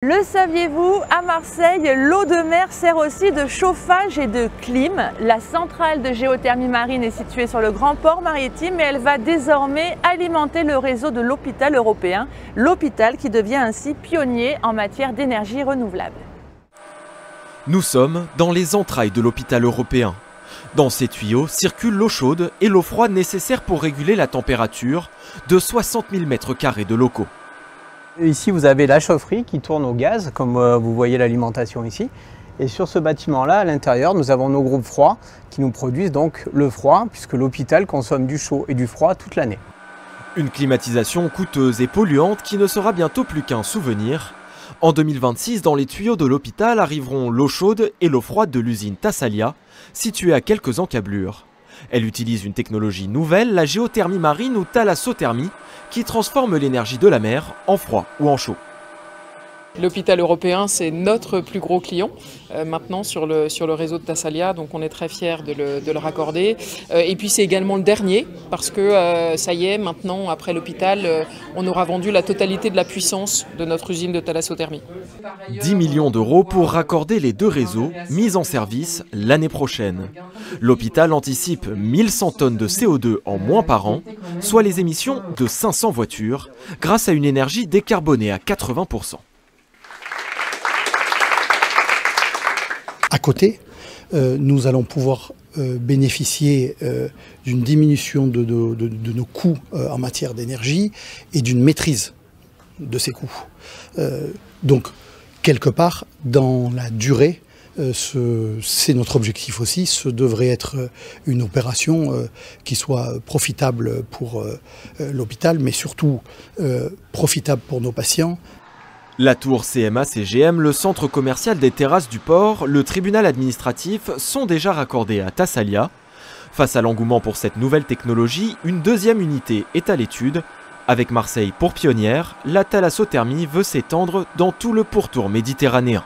Le saviez-vous, à Marseille, l'eau de mer sert aussi de chauffage et de clim. La centrale de géothermie marine est située sur le grand port maritime et elle va désormais alimenter le réseau de l'hôpital européen, l'hôpital qui devient ainsi pionnier en matière d'énergie renouvelable. Nous sommes dans les entrailles de l'hôpital européen. Dans ces tuyaux circulent l'eau chaude et l'eau froide nécessaires pour réguler la température de 60 000 m² de locaux. Ici, vous avez la chaufferie qui tourne au gaz, comme vous voyez l'alimentation ici. Et sur ce bâtiment-là, à l'intérieur, nous avons nos groupes froids qui nous produisent donc le froid, puisque l'hôpital consomme du chaud et du froid toute l'année. Une climatisation coûteuse et polluante qui ne sera bientôt plus qu'un souvenir. En 2026, dans les tuyaux de l'hôpital arriveront l'eau chaude et l'eau froide de l'usine Thassalia, située à quelques encablures. Elle utilise une technologie nouvelle, la géothermie marine ou thalassothermie, qui transforme l'énergie de la mer en froid ou en chaud. L'hôpital européen, c'est notre plus gros client maintenant sur le réseau de Thassalia, donc on est très fiers de le raccorder. Et puis c'est également le dernier, parce que ça y est, maintenant, après l'hôpital, on aura vendu la totalité de la puissance de notre usine de thalassothermie. 10 millions d'euros pour raccorder les deux réseaux, mis en service l'année prochaine. L'hôpital anticipe 1100 tonnes de CO2 en moins par an, soit les émissions de 500 voitures, grâce à une énergie décarbonée à 80%. À côté, nous allons pouvoir bénéficier d'une diminution de nos coûts en matière d'énergie et d'une maîtrise de ces coûts. Donc, quelque part, dans la durée, c'est notre objectif aussi, ce devrait être une opération qui soit profitable pour l'hôpital, mais surtout profitable pour nos patients. La tour CMA-CGM, le centre commercial des terrasses du port, le tribunal administratif sont déjà raccordés à Thassalia. Face à l'engouement pour cette nouvelle technologie, une deuxième unité est à l'étude. Avec Marseille pour pionnière, la thalassothermie veut s'étendre dans tout le pourtour méditerranéen.